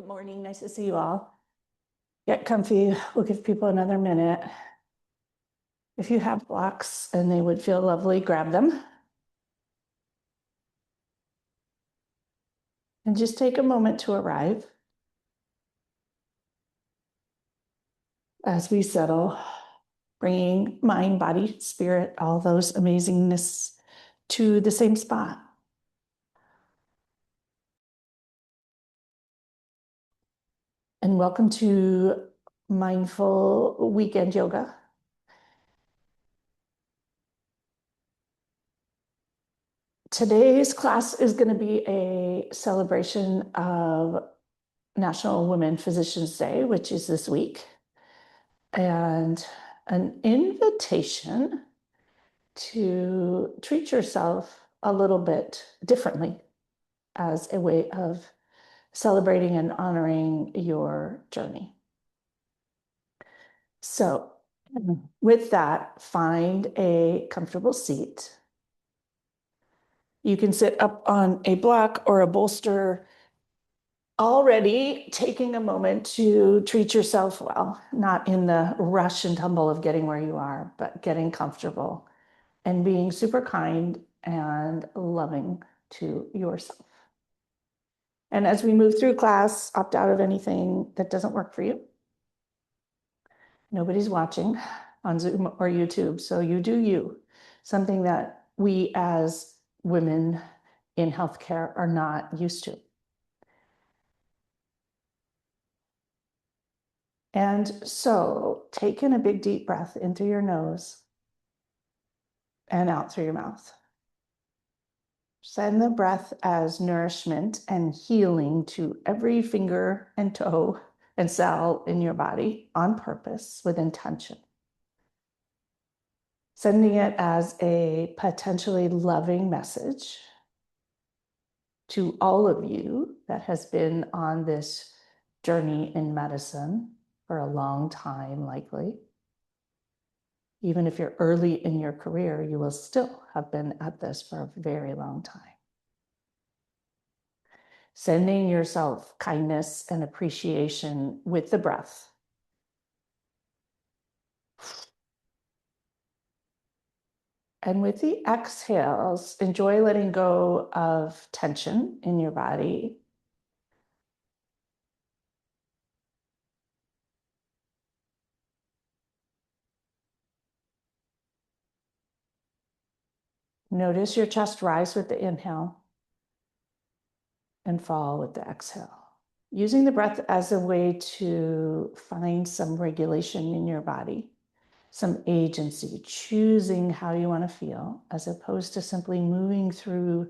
Good morning. Nice to see you all. Get comfy. We'll give people another minute. If you have blocks and they would feel lovely, grab them. And just take a moment to arrive as we settle, bringing mind, body, spirit, all those amazingness to the same spot. And welcome to Mindful Weekend Yoga. Today's class is going to be a celebration of National Women Physicians Day, which is this week, and an invitation to treat yourself a little bit differently as a way of celebrating and honoring your journey. So, with that, find a comfortable seat. You can sit up on a block or a bolster, already taking a moment to treat yourself well, not in the rush and tumble of getting where you are, but getting comfortable and being super kind and loving to yourself. And as we move through class, opt out of anything that doesn't work for you. Nobody's watching on Zoom or YouTube, so you do you. Something that we as women in healthcare are not used to. And so take in a big deep breath in through your nose and out through your mouth. Send the breath as nourishment and healing to every finger and toe and cell in your body on purpose with intention. Sending it as a potentially loving message to all of you that has been on this journey in medicine for a long time, likely. Even if you're early in your career, you will still have been at this for a very long time. Sending yourself kindness and appreciation with the breath. And with the exhales, enjoy letting go of tension in your body. Notice your chest rise with the inhale and fall with the exhale. Using the breath as a way to find some regulation in your body, some agency, choosing how you want to feel, as opposed to simply moving through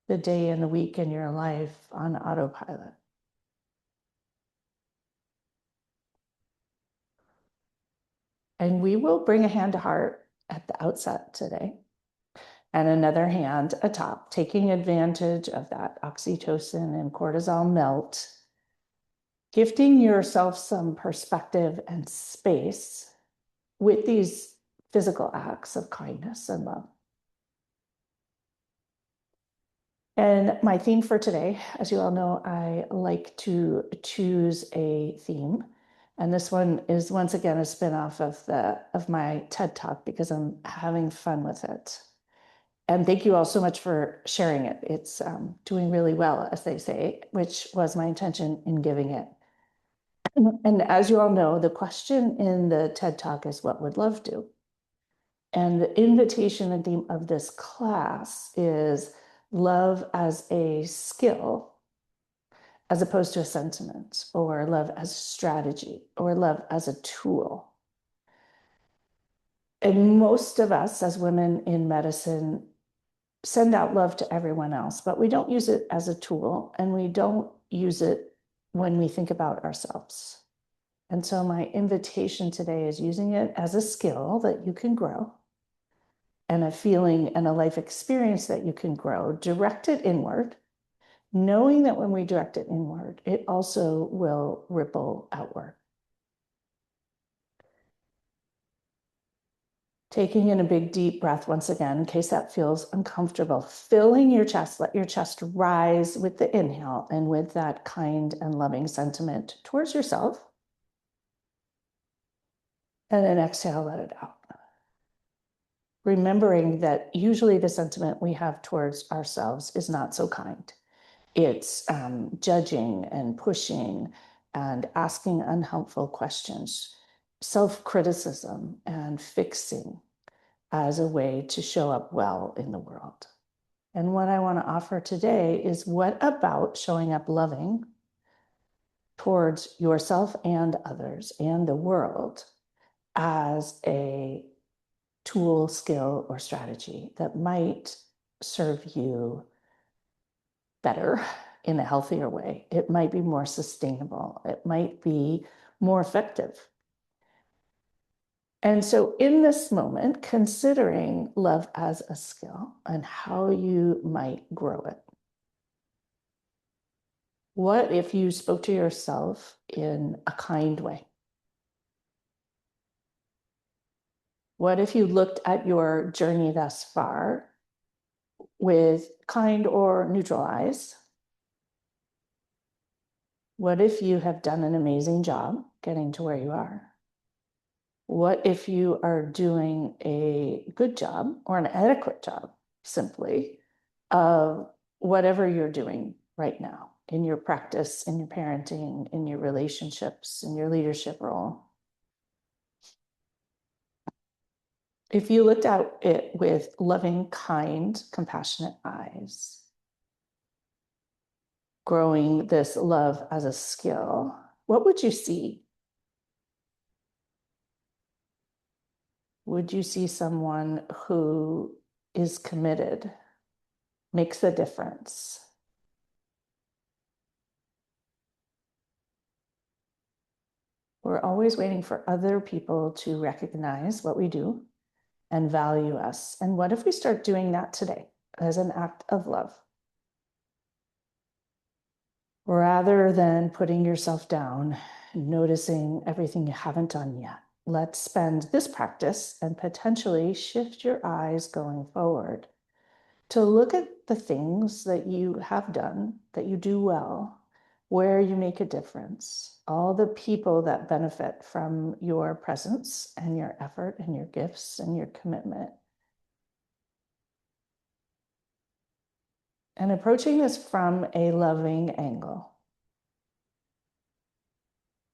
the day and the week in your life on autopilot. And we will bring a hand to heart at the outset today, and another hand atop, taking advantage of that oxytocin and cortisol melt, gifting yourself some perspective and space with these physical acts of kindness and love. And my theme for today, as you all know, I like to choose a theme. And this one is once again a spinoff of my TED Talk because I'm having fun with it. And thank you all so much for sharing it. It's doing really well, as they say, which was my intention in giving it. And as you all know, the question in the TED Talk is, what would love do? And the invitation and theme of this class is love as a skill, as opposed to a sentiment, or love as a strategy, or love as a tool. And most of us as women in medicine send out love to everyone else, but we don't use it as a tool, and we don't use it when we think about ourselves. And so my invitation today is using it as a skill that you can grow, and a feeling and a life experience that you can grow, direct it inward, knowing that when we direct it inward, it also will ripple outward. Taking in a big deep breath once again, in case that feels uncomfortable, filling your chest, let your chest rise with the inhale and with that kind and loving sentiment towards yourself. And then exhale, let it out. Remembering that usually the sentiment we have towards ourselves is not so kind. It's judging and pushing and asking unhelpful questions, self-criticism and fixing as a way to show up well in the world. And what I want to offer today is, what about showing up loving towards yourself and others and the world as a tool, skill, or strategy that might serve you better in a healthier way? It might be more sustainable. It might be more effective. And so in this moment, considering love as a skill and how you might grow it. What if you spoke to yourself in a kind way? What if you looked at your journey thus far with kind or neutral eyes? What if you have done an amazing job getting to where you are? What if you are doing a good job or an adequate job, simply, of whatever you're doing right now in your practice, in your parenting, in your relationships, in your leadership role? If you looked at it with loving, kind, compassionate eyes, growing this love as a skill, what would you see? Would you see someone who is committed, makes a difference? We're always waiting for other people to recognize what we do and value us. And what if we start doing that today as an act of love? Rather than putting yourself down, noticing everything you haven't done yet. Let's spend this practice and potentially shift your eyes going forward to look at the things that you have done, that you do well, where you make a difference, all the people that benefit from your presence and your effort and your gifts and your commitment. And approaching this from a loving angle.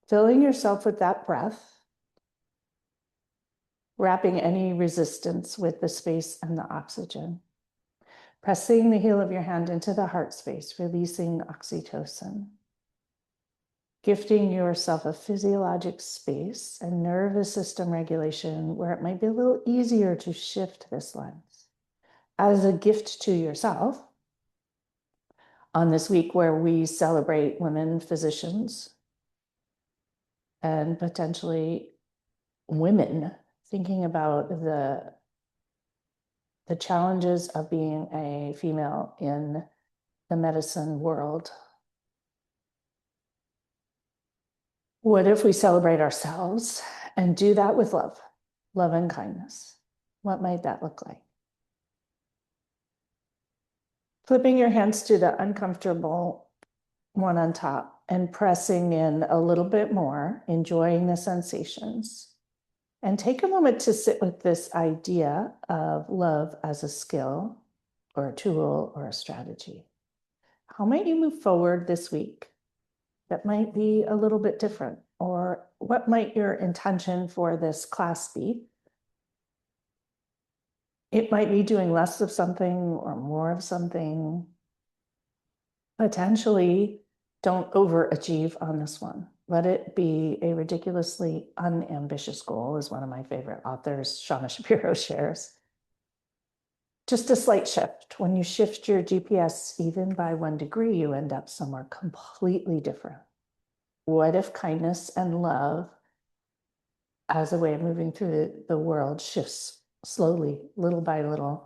Filling yourself with that breath, wrapping any resistance with the space and the oxygen. Pressing the heel of your hand into the heart space, releasing oxytocin. Gifting yourself a physiologic space and nervous system regulation where it might be a little easier to shift this lens. As a gift to yourself, on this week where we celebrate women physicians and potentially women, thinking about the challenges of being a female in the medicine world. What if we celebrate ourselves and do that with love, love and kindness? What might that look like? Flipping your hands to the uncomfortable one on top and pressing in a little bit more, enjoying the sensations. And take a moment to sit with this idea of love as a skill or a tool or a strategy. How might you move forward this week that might be a little bit different? Or what might your intention for this class be? It might be doing less of something or more of something. Potentially, don't overachieve on this one. Let it be a ridiculously unambitious goal, as one of my favorite authors, Shauna Shapiro, shares. Just a slight shift. When you shift your GPS even by 1 degree, you end up somewhere completely different. What if kindness and love as a way of moving through the world shifts slowly, little by little?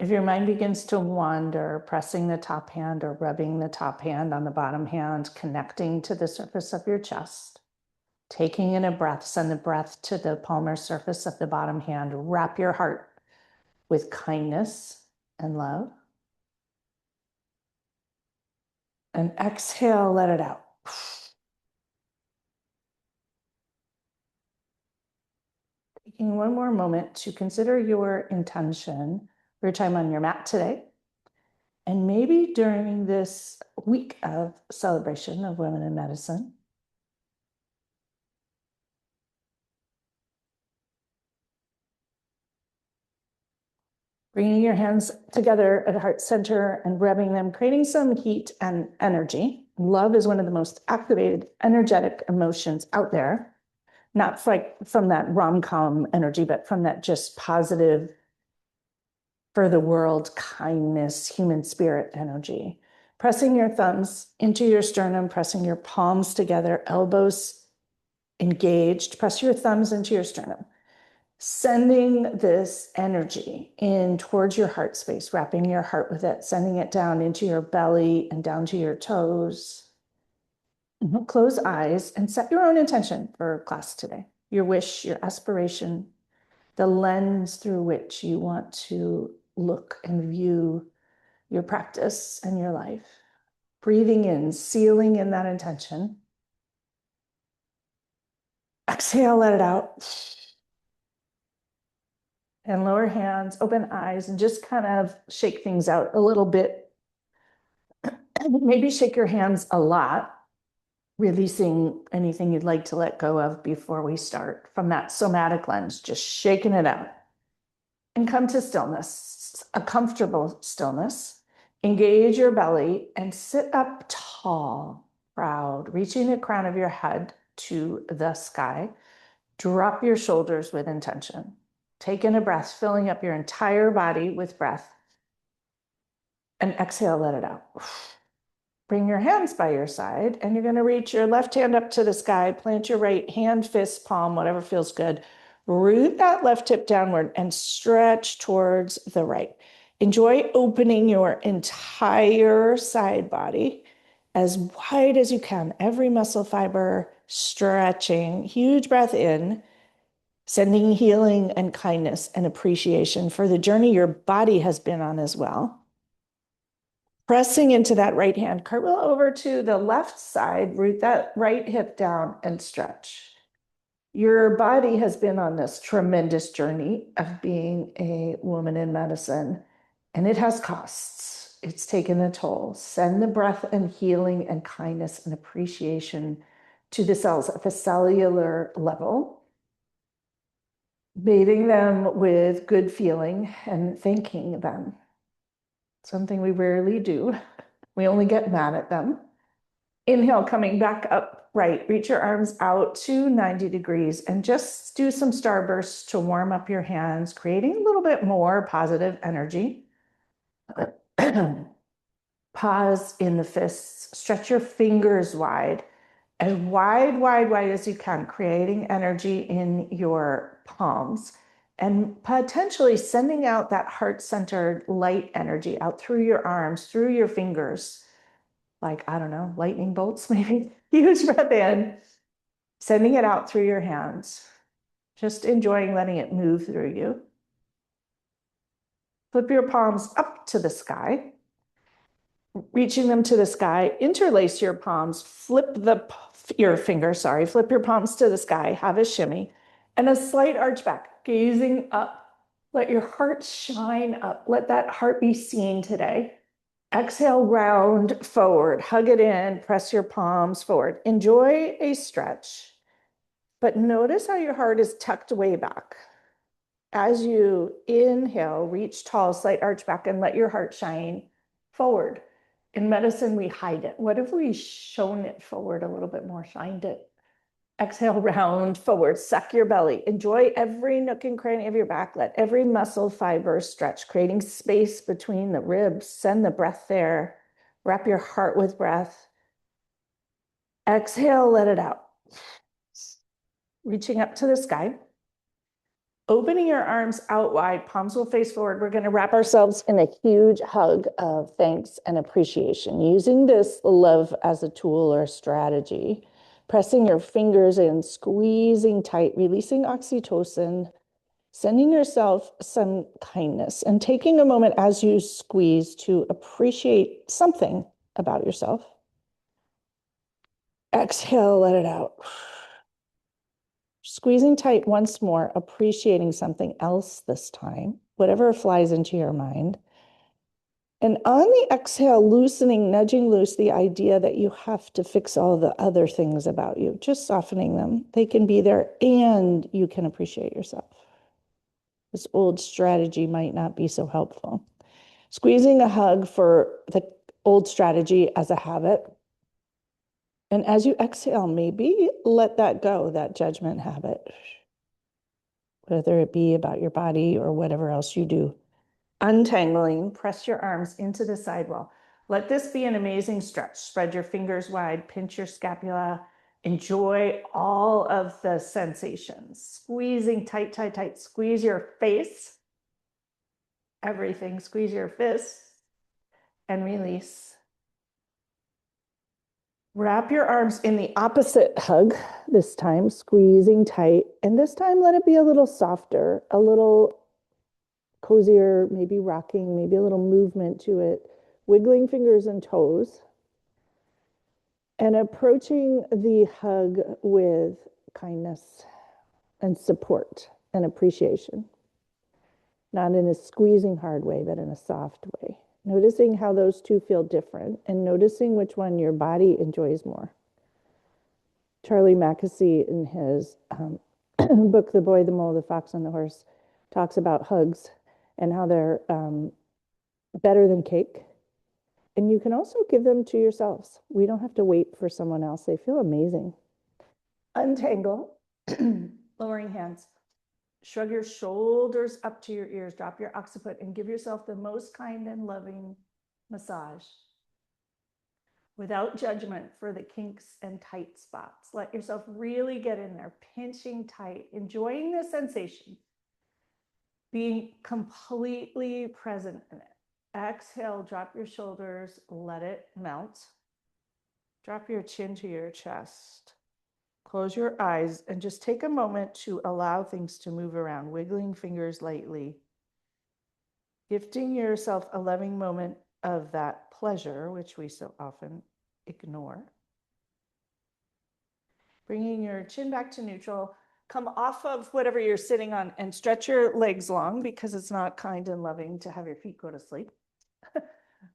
If your mind begins to wander, pressing the top hand or rubbing the top hand on the bottom hand, connecting to the surface of your chest, taking in a breath, send the breath to the palmar surface of the bottom hand. Wrap your heart with kindness and love. And exhale, let it out. Taking one more moment to consider your intention for your time on your mat today. And maybe during this week of celebration of women in medicine, bringing your hands together at heart center and rubbing them, creating some heat and energy. Love is one of the most activated, energetic emotions out there. Not like from that rom-com energy, but from that just positive, for the world, kindness, human spirit energy. Pressing your thumbs into your sternum, pressing your palms together, elbows engaged. Press your thumbs into your sternum. Sending this energy in towards your heart space, wrapping your heart with it, sending it down into your belly and down to your toes. Close eyes and set your own intention for class today. Your wish, your aspiration, the lens through which you want to look and view your practice and your life. Breathing in, sealing in that intention. Exhale, let it out. And lower hands, open eyes, and just kind of shake things out a little bit. Maybe shake your hands a lot, releasing anything you'd like to let go of before we start. From that somatic lens, just shaking it out. And come to stillness, a comfortable stillness. Engage your belly and sit up tall, proud, reaching the crown of your head to the sky. Drop your shoulders with intention. Take in a breath, filling up your entire body with breath. And exhale, let it out. Bring your hands by your side, and you're going to reach your left hand up to the sky, plant your right hand, fist, palm, whatever feels good. Root that left hip downward and stretch towards the right. Enjoy opening your entire side body as wide as you can, every muscle fiber stretching. Huge breath in, sending healing and kindness and appreciation for the journey your body has been on as well. Pressing into that right hand, cartwheel over to the left side, root that right hip down and stretch. Your body has been on this tremendous journey of being a woman in medicine, and it has costs. It's taken a toll. Send the breath and healing and kindness and appreciation to the cells at the cellular level, bathing them with good feeling and thanking them. Something we rarely do. We only get mad at them. Inhale, coming back up, right. Reach your arms out to 90 degrees and just do some starbursts to warm up your hands, creating a little bit more positive energy. Pause in the fists. Stretch your fingers wide, as wide, wide, wide as you can, creating energy in your palms and potentially sending out that heart-centered light energy out through your arms, through your fingers, like, I don't know, lightning bolts maybe. Huge breath in, sending it out through your hands, just enjoying letting it move through you. Flip your palms up to the sky, reaching them to the sky. Interlace your palms, flip your palms to the sky, have a shimmy, and a slight arch back, gazing up. Let your heart shine up. Let that heart be seen today. Exhale, round forward, hug it in, press your palms forward. Enjoy a stretch, but notice how your heart is tucked way back. As you inhale, reach tall, slight arch back, and let your heart shine forward. In medicine, we hide it. What if we shown it forward a little bit more, shined it? Exhale, round forward, suck your belly. Enjoy every nook and cranny of your back. Let every muscle fiber stretch, creating space between the ribs. Send the breath there. Wrap your heart with breath. Exhale, let it out. Reaching up to the sky. Opening your arms out wide, palms will face forward. We're going to wrap ourselves in a huge hug of thanks and appreciation, using this love as a tool or a strategy. Pressing your fingers in, squeezing tight, releasing oxytocin, sending yourself some kindness, and taking a moment as you squeeze to appreciate something about yourself. Exhale, let it out. Squeezing tight once more, appreciating something else this time, whatever flies into your mind. And on the exhale, loosening, nudging loose the idea that you have to fix all the other things about you, just softening them. They can be there and you can appreciate yourself. This old strategy might not be so helpful. Squeezing a hug for the old strategy as a habit. And as you exhale, maybe let that go, that judgment habit, whether it be about your body or whatever else you do. Untangling, press your arms into the sidewall. Let this be an amazing stretch. Spread your fingers wide, pinch your scapula. Enjoy all of the sensations. Squeezing tight, tight, tight. Squeeze your face. Everything. Squeeze your fists and release. Wrap your arms in the opposite hug this time, squeezing tight. And this time, let it be a little softer, a little cozier, maybe rocking, maybe a little movement to it, wiggling fingers and toes, and approaching the hug with kindness and support and appreciation. Not in a squeezing hard way, but in a soft way. Noticing how those two feel different and noticing which one your body enjoys more. Charlie Mackesy, in his book, The Boy, the Mole, the Fox, and the Horse, talks about hugs and how they're better than cake. And you can also give them to yourselves. We don't have to wait for someone else. They feel amazing. Untangle, lowering hands. Shrug your shoulders up to your ears. Drop your occiput and give yourself the most kind and loving massage. Without judgment for the kinks and tight spots. Let yourself really get in there, pinching tight, enjoying the sensation, being completely present in it. Exhale, drop your shoulders, let it melt. Drop your chin to your chest. Close your eyes and just take a moment to allow things to move around, wiggling fingers lightly, gifting yourself a loving moment of that pleasure, which we so often ignore. Bringing your chin back to neutral. Come off of whatever you're sitting on and stretch your legs long because it's not kind and loving to have your feet go to sleep.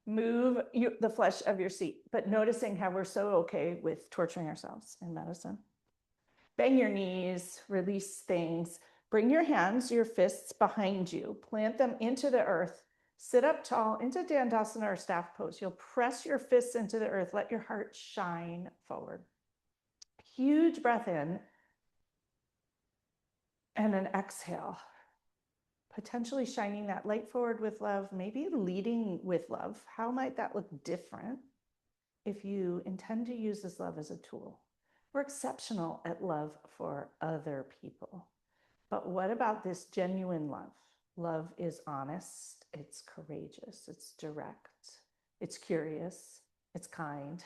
Move the flesh of your seat, but noticing how we're so okay with torturing ourselves in medicine. Bang your knees, release things. Bring your hands, your fists behind you. Plant them into the earth. Sit up tall into Dandasana or staff pose. You'll press your fists into the earth. Let your heart shine forward. Huge breath in. And an exhale. Potentially shining that light forward with love, maybe leading with love. How might that look different if you intend to use this love as a tool? We're exceptional at love for other people. But what about this genuine love? Love is honest, it's courageous, it's direct, it's curious, it's kind.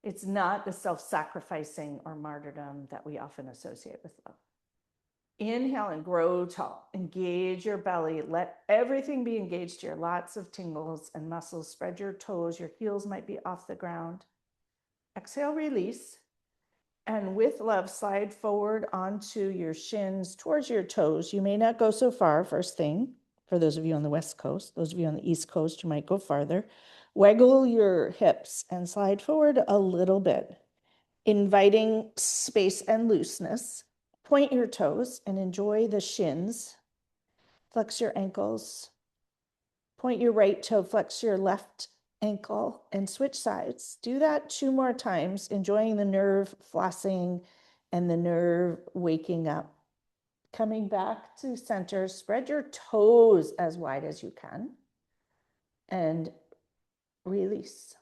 It's not the self-sacrificing or martyrdom that we often associate with love. Inhale and grow tall. Engage your belly. Let everything be engaged here. Lots of tingles and muscles. Spread your toes. Your heels might be off the ground. Exhale, release. And with love, slide forward onto your shins towards your toes. You may not go so far, first thing, for those of you on the West Coast. Those of you on the East Coast, you might go farther. Waggle your hips and slide forward a little bit, inviting space and looseness. Point your toes and enjoy the shins. Flex your ankles. Point your right toe, flex your left ankle, and switch sides. Do that 2 more times, enjoying the nerve flossing and the nerve waking up. Coming back to center, spread your toes as wide as you can and release.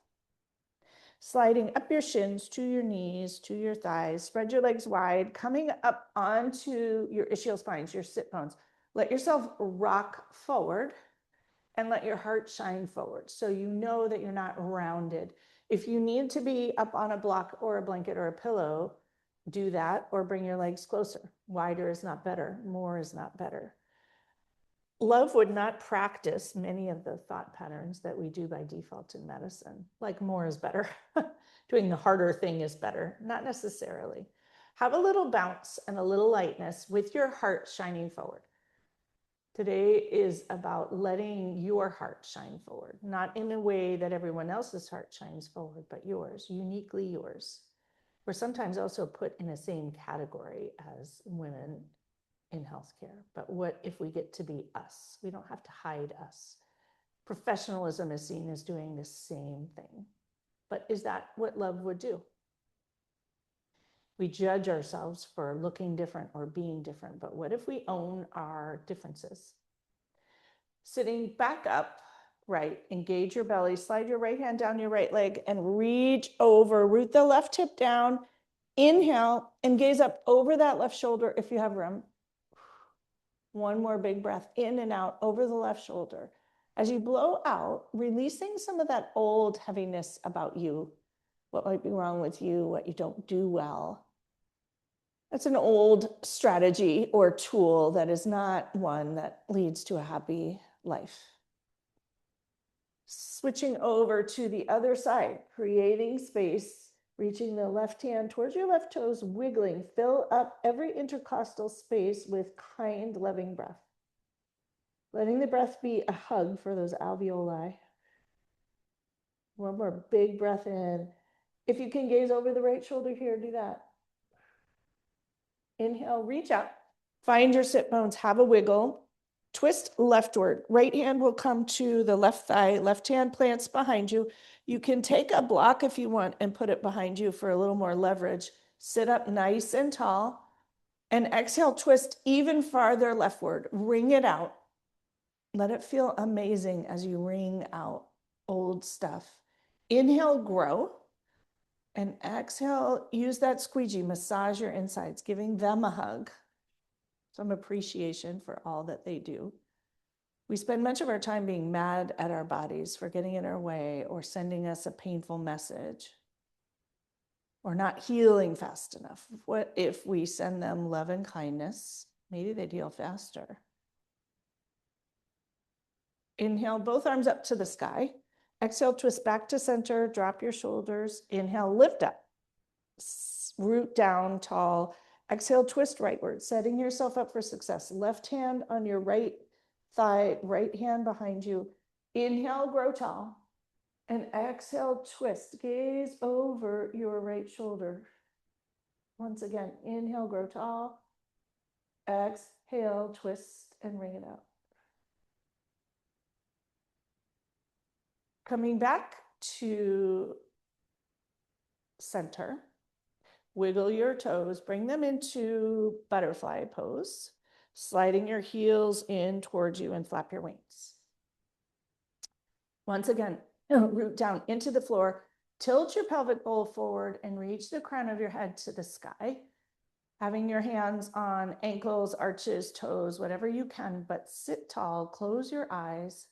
Sliding up your shins to your knees, to your thighs. Spread your legs wide, coming up onto your ischial spines, your sit bones. Let yourself rock forward and let your heart shine forward so you know that you're not rounded. If you need to be up on a block or a blanket or a pillow, do that, or bring your legs closer. Wider is not better. More is not better. Love would not practice many of the thought patterns that we do by default in medicine, like more is better. Doing the harder thing is better. Not necessarily. Have a little bounce and a little lightness with your heart shining forward. Today is about letting your heart shine forward, not in a way that everyone else's heart shines forward, but yours, uniquely yours. We're sometimes also put in the same category as women in healthcare, but what if we get to be us? We don't have to hide us. Professionalism is seen as doing the same thing, but is that what love would do? We judge ourselves for looking different or being different, but what if we own our differences? Sitting back up, right, engage your belly, slide your right hand down your right leg and reach over, root the left hip down, inhale and gaze up over that left shoulder if you have room. One more big breath in and out over the left shoulder. As you blow out, releasing some of that old heaviness about you, what might be wrong with you, what you don't do well. That's an old strategy or tool that is not one that leads to a happy life. Switching over to the other side, creating space, reaching the left hand towards your left toes, wiggling, fill up every intercostal space with kind, loving breath. Letting the breath be a hug for those alveoli. One more big breath in. If you can gaze over the right shoulder here, do that. Inhale, reach out. Find your sit bones, have a wiggle. Twist leftward. Right hand will come to the left thigh. Left hand plants behind you. You can take a block if you want and put it behind you for a little more leverage. Sit up nice and tall. And exhale, twist even farther leftward. Wring it out. Let it feel amazing as you wring out old stuff. Inhale, grow. And exhale, use that squeegee, massage your insides, giving them a hug. Some appreciation for all that they do. We spend much of our time being mad at our bodies for getting in our way or sending us a painful message or not healing fast enough. What if we send them love and kindness? Maybe they'd heal faster. Inhale, both arms up to the sky. Exhale, twist back to center, drop your shoulders. Inhale, lift up. Root down, tall. Exhale, twist rightward, setting yourself up for success. Left hand on your right thigh, right hand behind you. Inhale, grow tall. And exhale, twist. Gaze over your right shoulder. Once again, inhale, grow tall. Exhale, twist and wring it out. Coming back to center. Wiggle your toes, bring them into butterfly pose, sliding your heels in towards you and flap your wings. Once again, root down into the floor, tilt your pelvic bowl forward and reach the crown of your head to the sky. Having your hands on ankles, arches, toes, whatever you can, but sit tall, close your eyes,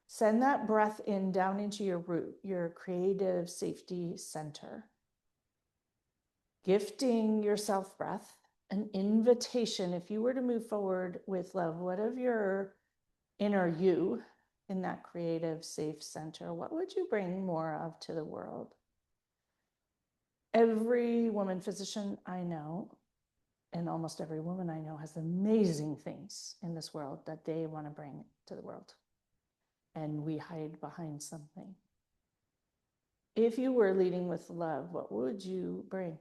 send that breath in down into your root, your creative safety center. Gifting yourself breath, an invitation. If you were to move forward with love, what of your inner you in that creative, safe center, what would you bring more of to the world? Every woman physician I know, and almost every woman I know, has amazing things in this world that they want to bring to the world. And we hide behind something. If you were leading with love, what would you bring?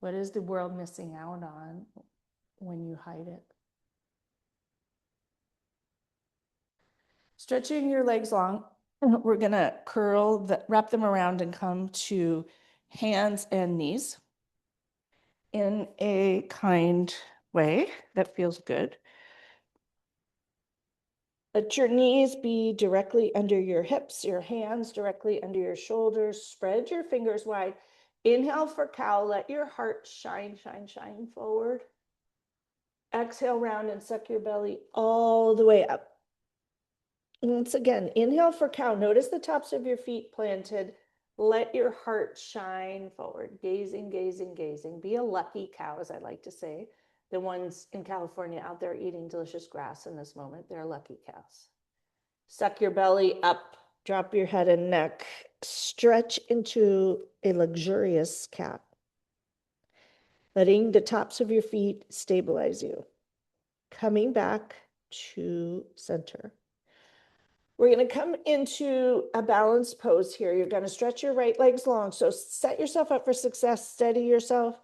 What is the world missing out on when you hide it? Stretching your legs long, we're gonna wrap them around and come to hands and knees in a kind way that feels good. Let your knees be directly under your hips, your hands directly under your shoulders. Spread your fingers wide. Inhale for cow. Let your heart shine, shine, shine forward. Exhale, round and suck your belly all the way up. Once again, inhale for cow. Notice the tops of your feet planted. Let your heart shine forward. Gazing, gazing, gazing. Be a lucky cow, as I like to say. The ones in California out there eating delicious grass in this moment, they're lucky cows. Suck your belly up. Drop your head and neck. Stretch into a luxurious cat. Letting the tops of your feet stabilize you. Coming back to center. We're going to come into a balanced pose here. You're going to stretch your right legs long. So set yourself up for success. Steady yourself.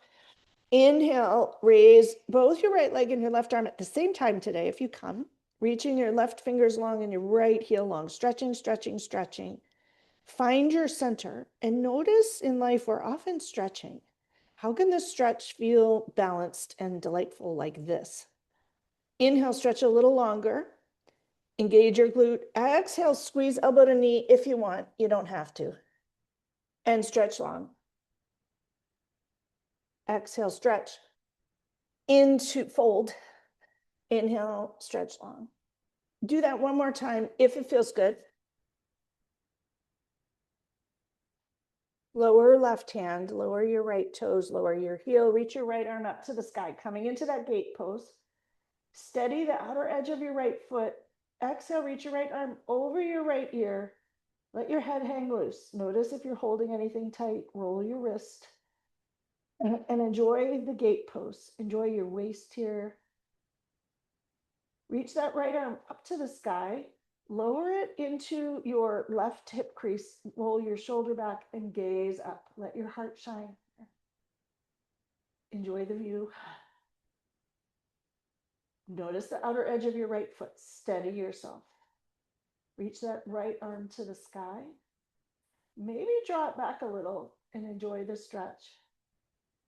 Inhale, raise both your right leg and your left arm at the same time today. If you come, reaching your left fingers long and your right heel long. Stretching, stretching, stretching. Find your center and notice in life we're often stretching. How can this stretch feel balanced and delightful like this? Inhale, stretch a little longer. Engage your glute. Exhale, squeeze elbow to knee if you want. You don't have to. And stretch long. Exhale, stretch. Into fold. Inhale, stretch long. Do that one more time if it feels good. Lower left hand, lower your right toes, lower your heel, reach your right arm up to the sky. Coming into that gate pose. Steady the outer edge of your right foot. Exhale, reach your right arm over your right ear. Let your head hang loose. Notice if you're holding anything tight, roll your wrist. And enjoy the gate pose. Enjoy your waist here. Reach that right arm up to the sky. Lower it into your left hip crease. Roll your shoulder back and gaze up. Let your heart shine. Enjoy the view. Notice the outer edge of your right foot. Steady yourself. Reach that right arm to the sky. Maybe draw it back a little and enjoy the stretch.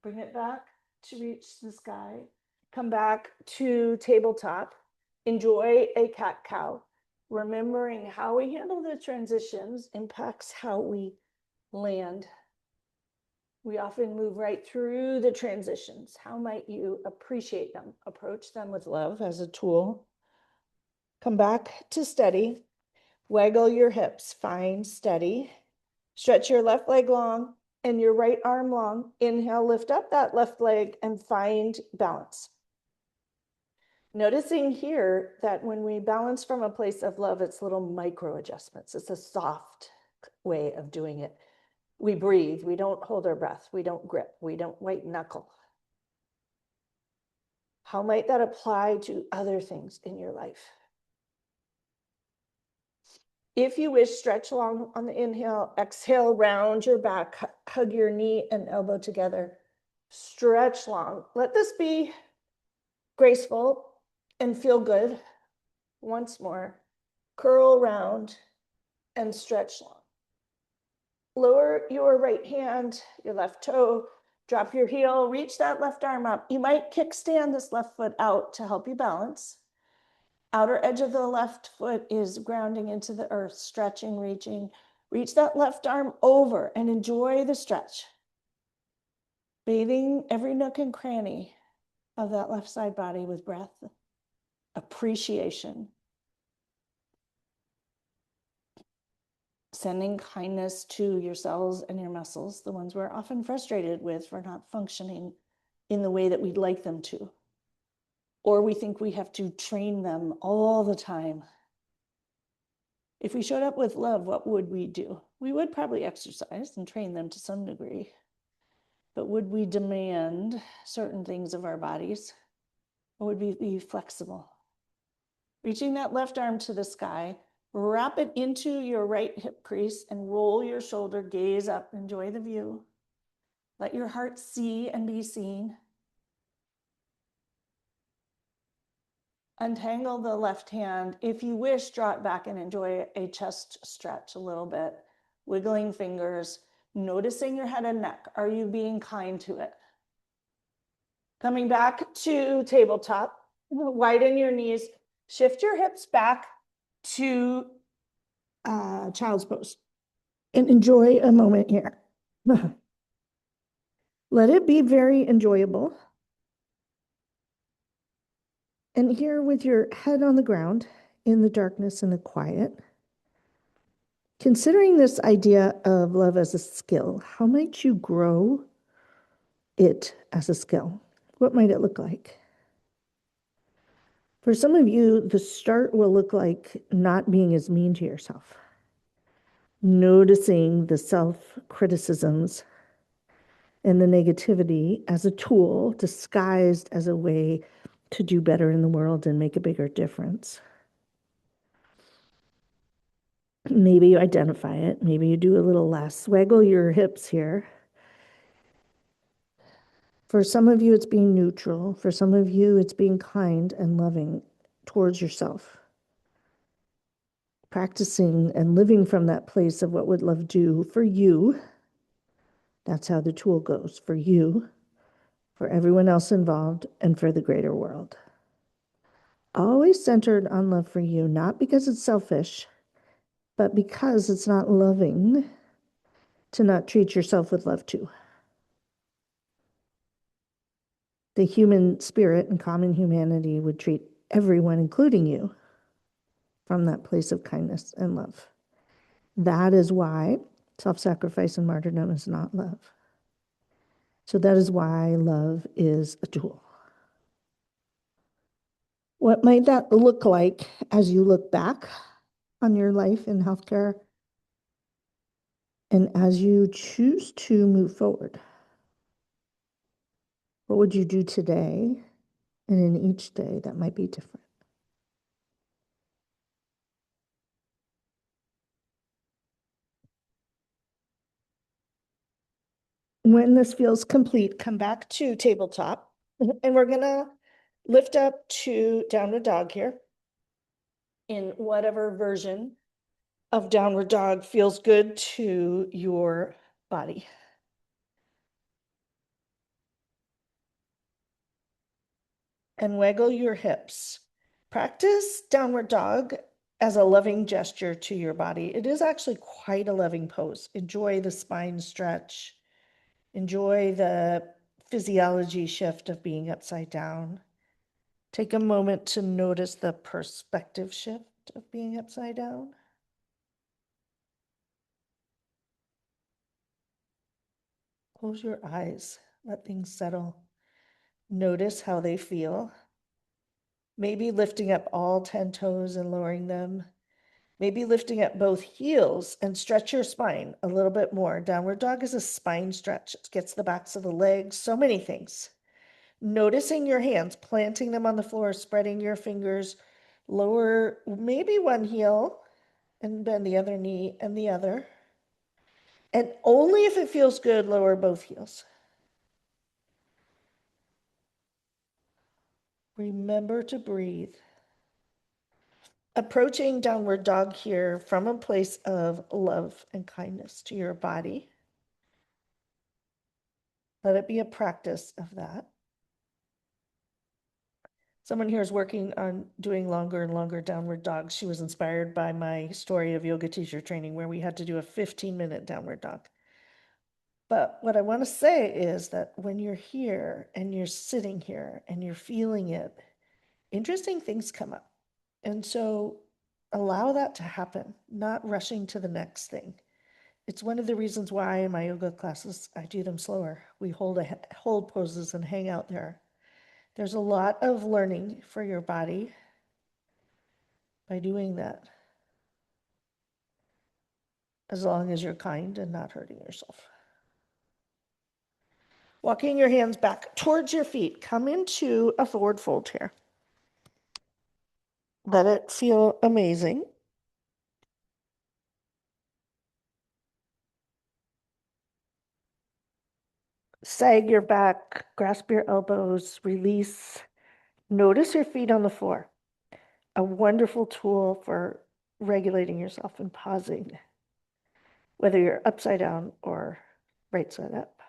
Bring it back to reach the sky. Come back to tabletop. Enjoy a cat-cow. Remembering how we handle the transitions impacts how we land. We often move right through the transitions. How might you appreciate them? Approach them with love as a tool. Come back to steady. Waggle your hips. Find steady. Stretch your left leg long and your right arm long. Inhale, lift up that left leg and find balance. Noticing here that when we balance from a place of love, it's little micro adjustments. It's a soft way of doing it. We breathe. We don't hold our breath. We don't grip. We don't white knuckle. How might that apply to other things in your life? If you wish, stretch long on the inhale. Exhale, round your back. Hug your knee and elbow together. Stretch long. Let this be graceful and feel good. Once more, curl round and stretch long. Lower your right hand, your left toe, drop your heel, reach that left arm up. You might kickstand this left foot out to help you balance. Outer edge of the left foot is grounding into the earth, stretching, reaching. Reach that left arm over and enjoy the stretch. Bathing every nook and cranny of that left side body with breath. Appreciation. Sending kindness to your cells and your muscles, the ones we're often frustrated with for not functioning in the way that we'd like them to. Or we think we have to train them all the time. If we showed up with love, what would we do? We would probably exercise and train them to some degree. But would we demand certain things of our bodies? Or would we be flexible? Reaching that left arm to the sky, wrap it into your right hip crease and roll your shoulder, gaze up, enjoy the view. Let your heart see and be seen. Untangle the left hand. If you wish, draw it back and enjoy a chest stretch a little bit. Wiggling fingers, noticing your head and neck. Are you being kind to it? Coming back to tabletop, widen your knees, shift your hips back, to child's pose and enjoy a moment here. Let it be very enjoyable. And here with your head on the ground in the darkness and the quiet, considering this idea of love as a skill, how might you grow it as a skill? What might it look like? For some of you, the start will look like not being as mean to yourself, noticing the self-criticisms and the negativity as a tool disguised as a way to do better in the world and make a bigger difference. Maybe you identify it. Maybe you do a little less. Waggle your hips here. For some of you, it's being neutral. For some of you, it's being kind and loving towards yourself. Practicing and living from that place of what would love do for you. That's how the tool goes for you, for everyone else involved, and for the greater world. Always centered on love for you, not because it's selfish, but because it's not loving to not treat yourself with love too. The human spirit and common humanity would treat everyone, including you, from that place of kindness and love. That is why self-sacrifice and martyrdom is not love. So that is why love is a tool. What might that look like as you look back on your life in healthcare and as you choose to move forward? What would you do today and in each day that might be different? When this feels complete, come back to tabletop, and we're gonna lift up to downward dog here in whatever version of downward dog feels good to your body. And waggle your hips. Practice downward dog as a loving gesture to your body. It is actually quite a loving pose. Enjoy the spine stretch. Enjoy the physiology shift of being upside down. Take a moment to notice the perspective shift of being upside down. Close your eyes. Let things settle. Notice how they feel. Maybe lifting up all 10 toes and lowering them. Maybe lifting up both heels and stretch your spine a little bit more. Downward dog is a spine stretch. It gets the backs of the legs, so many things. Noticing your hands, planting them on the floor, spreading your fingers, lower maybe one heel and bend the other knee and the other. And only if it feels good, lower both heels. Remember to breathe. Approaching downward dog here from a place of love and kindness to your body. Let it be a practice of that. Someone here is working on doing longer and longer downward dogs. She was inspired by my story of yoga teacher training where we had to do a 15-minute downward dog. But what I want to say is that when you're here and you're sitting here and you're feeling it, interesting things come up. And so allow that to happen, not rushing to the next thing. It's one of the reasons why in my yoga classes, I do them slower. We hold poses and hang out there. There's a lot of learning for your body by doing that, as long as you're kind and not hurting yourself. Walking your hands back towards your feet, come into a forward fold here. Let it feel amazing. Sag your back, grasp your elbows, release. Notice your feet on the floor. A wonderful tool for regulating yourself and pausing, whether you're upside down or right side up.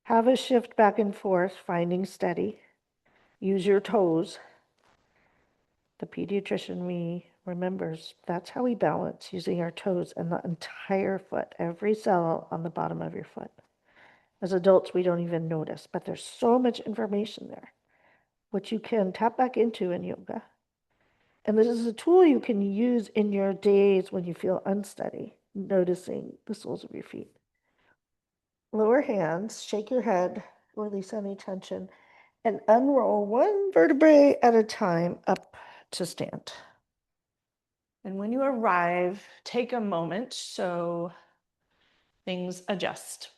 Have a shift back and forth, finding steady. Use your toes. The pediatrician remembers that's how we balance, using our toes and the entire foot, every cell on the bottom of your foot. As adults, we don't even notice, but there's so much information there, which you can tap back into in yoga. And this is a tool you can use in your days when you feel unsteady, noticing the soles of your feet. Lower hands, shake your head, release any tension, and unroll one vertebrae at a time up to stand. And when you arrive, take a moment so things adjust.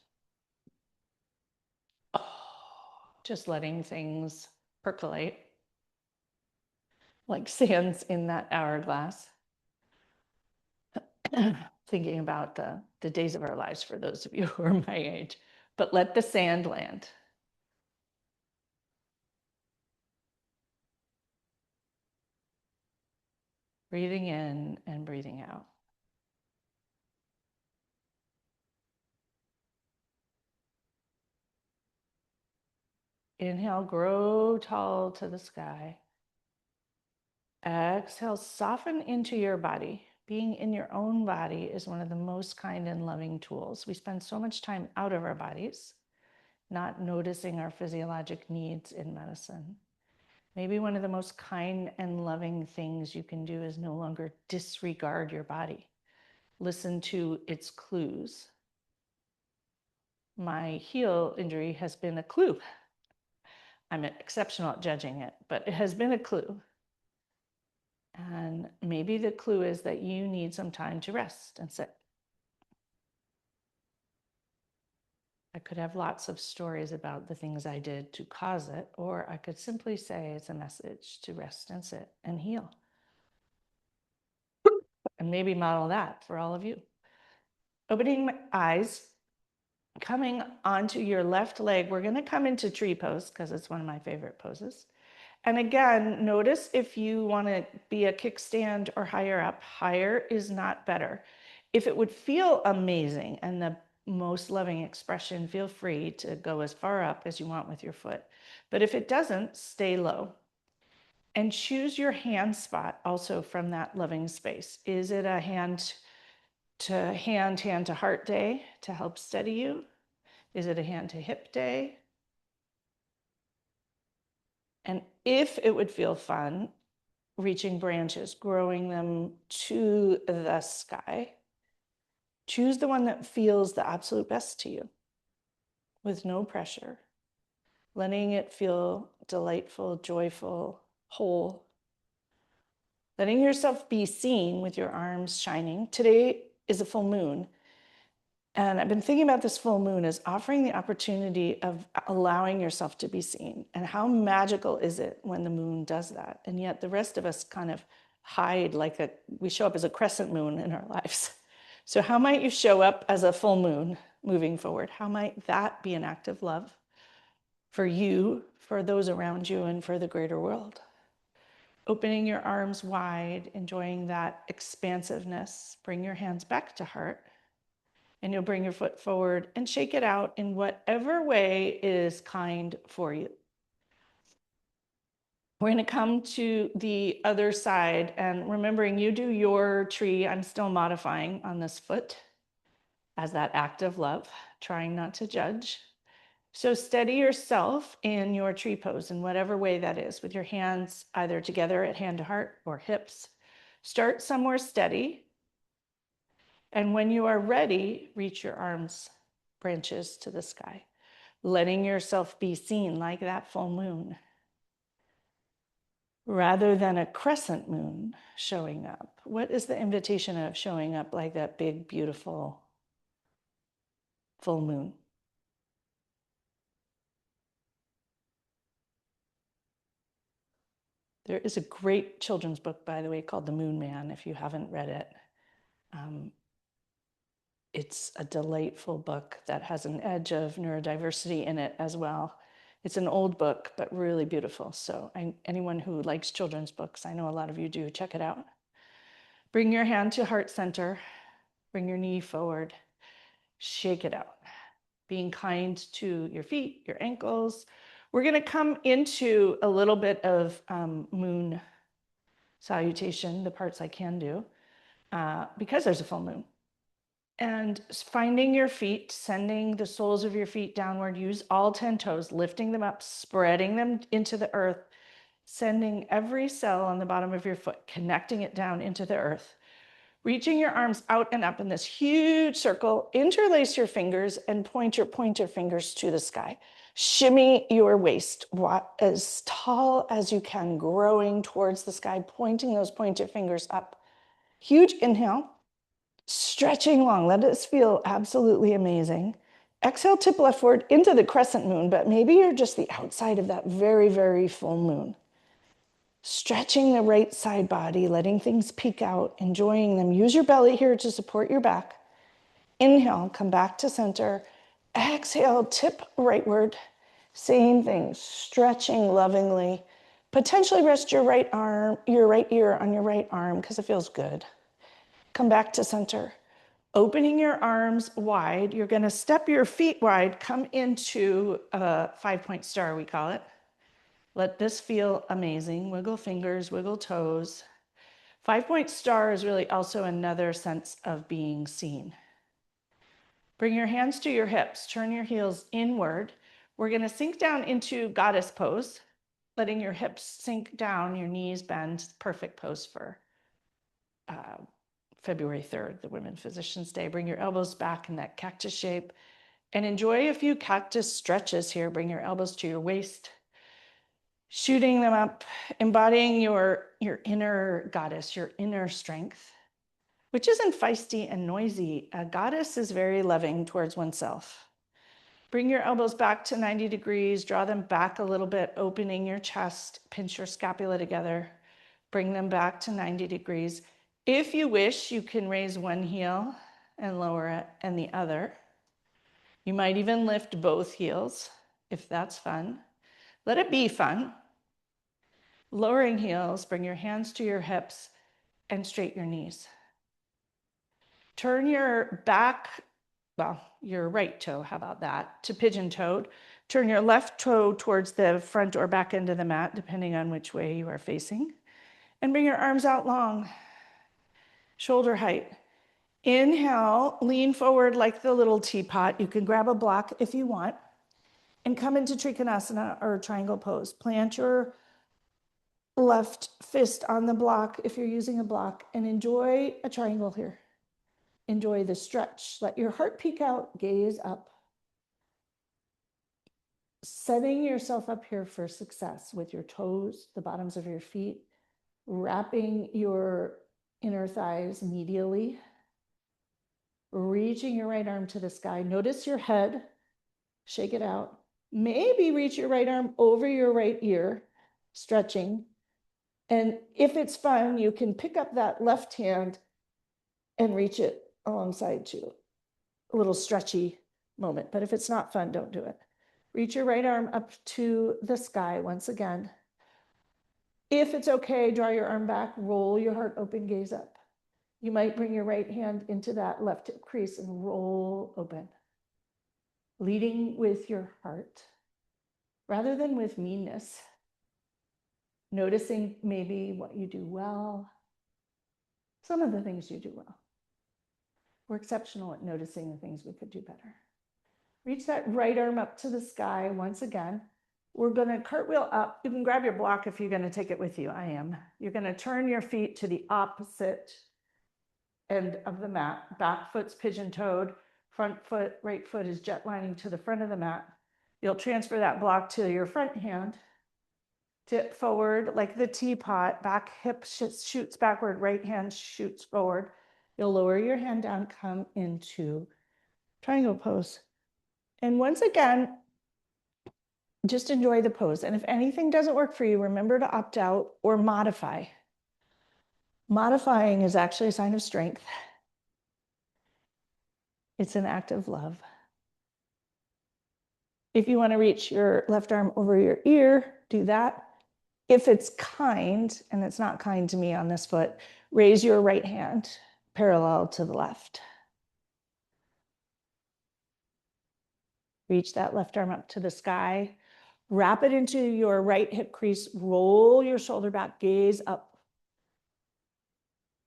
Just letting things percolate like sands in that hourglass. Thinking about the days of our lives for those of you who are my age, but let the sand land. Breathing in and breathing out. Inhale, grow tall to the sky. Exhale, soften into your body. Being in your own body is one of the most kind and loving tools. We spend so much time out of our bodies, not noticing our physiologic needs in medicine. Maybe one of the most kind and loving things you can do is no longer disregard your body. Listen to its clues. My heel injury has been a clue. I'm exceptional at judging it, but it has been a clue. And maybe the clue is that you need some time to rest and sit. I could have lots of stories about the things I did to cause it, or I could simply say it's a message to rest and sit and heal. And maybe model that for all of you. Opening my eyes, coming onto your left leg. We're going to come into tree pose because it's one of my favorite poses. And again, notice if you want to be a kickstand or higher up. Higher is not better. If it would feel amazing and the most loving expression, feel free to go as far up as you want with your foot. But if it doesn't, stay low. And choose your hand spot also from that loving space. Is it a hand to heart day to help steady you? Is it a hand to hip day? And if it would feel fun, reaching branches, growing them to the sky, choose the one that feels the absolute best to you with no pressure, letting it feel delightful, joyful, whole. Letting yourself be seen with your arms shining. Today is a full moon. And I've been thinking about this full moon as offering the opportunity of allowing yourself to be seen. And how magical is it when the moon does that? And yet the rest of us kind of hide we show up as a crescent moon in our lives. So how might you show up as a full moon moving forward? How might that be an act of love for you, for those around you, and for the greater world? Opening your arms wide, enjoying that expansiveness. Bring your hands back to heart. And you'll bring your foot forward and shake it out in whatever way is kind for you. We're going to come to the other side, and remembering you do your tree, I'm still modifying on this foot as that act of love, trying not to judge. So steady yourself in your tree pose in whatever way that is, with your hands either together at hand to heart or hips. Start somewhere steady. And when you are ready, reach your arms, branches to the sky, letting yourself be seen like that full moon, rather than a crescent moon showing up. What is the invitation of showing up like that big, beautiful full moon? There is a great children's book, by the way, called The Moon Man, if you haven't read it. It's a delightful book that has an edge of neurodiversity in it as well. It's an old book, but really beautiful. So anyone who likes children's books, I know a lot of you do, check it out. Bring your hand to heart center. Bring your knee forward. Shake it out. Being kind to your feet, your ankles. We're going to come into a little bit of moon salutation, the parts I can do, because there's a full moon. And finding your feet, sending the soles of your feet downward, use all 10 toes, lifting them up, spreading them into the earth, sending every cell on the bottom of your foot, connecting it down into the earth, reaching your arms out and up in this huge circle, interlace your fingers and point your pointer fingers to the sky. Shimmy your waist as tall as you can, growing towards the sky, pointing those pointer fingers up. Huge inhale. Stretching long, let this feel absolutely amazing. Exhale, tip left forward into the crescent moon, but maybe you're just the outside of that very, very full moon. Stretching the right side body, letting things peek out, enjoying them. Use your belly here to support your back. Inhale, come back to center. Exhale, tip rightward. Same thing, stretching lovingly. Potentially rest your right arm, your right ear on your right arm because it feels good. Come back to center. Opening your arms wide. You're going to step your feet wide, come into a 5-point star, we call it. Let this feel amazing. Wiggle fingers, wiggle toes. 5-point star is really also another sense of being seen. Bring your hands to your hips. Turn your heels inward. We're going to sink down into goddess pose, letting your hips sink down, your knees bend. Perfect pose for February 3rd, the Women Physicians Day. Bring your elbows back in that cactus shape and enjoy a few cactus stretches here. Bring your elbows to your waist, shooting them up, embodying your inner goddess, your inner strength, which isn't feisty and noisy. A goddess is very loving towards oneself. Bring your elbows back to 90 degrees, draw them back a little bit, opening your chest, pinch your scapula together, bring them back to 90 degrees. If you wish, you can raise one heel and lower it and the other. You might even lift both heels if that's fun. Let it be fun. Lowering heels, bring your hands to your hips and straighten your knees. Turn your your right toe, how about that, to pigeon-toed. Turn your left toe towards the front or back end of the mat, depending on which way you are facing. And bring your arms out long, shoulder height. Inhale, lean forward like the little teapot. You can grab a block if you want and come into Trikonasana or triangle pose. Plant your left fist on the block if you're using a block and enjoy a triangle here. Enjoy the stretch. Let your heart peek out, gaze up. Setting yourself up here for success with your toes, the bottoms of your feet, wrapping your inner thighs medially, reaching your right arm to the sky. Notice your head, shake it out. Maybe reach your right arm over your right ear, stretching. And if it's fun, you can pick up that left hand and reach it alongside you. A little stretchy moment, but if it's not fun, don't do it. Reach your right arm up to the sky once again. If it's okay, draw your arm back, roll your heart open, gaze up. You might bring your right hand into that left hip crease and roll open. Leading with your heart rather than with meanness. Noticing maybe what you do well, some of the things you do well. We're exceptional at noticing the things we could do better. Reach that right arm up to the sky once again. We're going to cartwheel up. You can grab your block if you're going to take it with you. I am. You're going to turn your feet to the opposite end of the mat. Back foot's pigeon-toed. Front foot, right foot is jet lining to the front of the mat. You'll transfer that block to your front hand. Tip forward like the teapot. Back hip shoots backward. Right hand shoots forward. You'll lower your hand down, come into triangle pose. And once again, just enjoy the pose. And if anything doesn't work for you, remember to opt out or modify. Modifying is actually a sign of strength. It's an act of love. If you want to reach your left arm over your ear, do that. If it's kind, and it's not kind to me on this foot, raise your right hand parallel to the left. Reach that left arm up to the sky. Wrap it into your right hip crease. Roll your shoulder back, gaze up.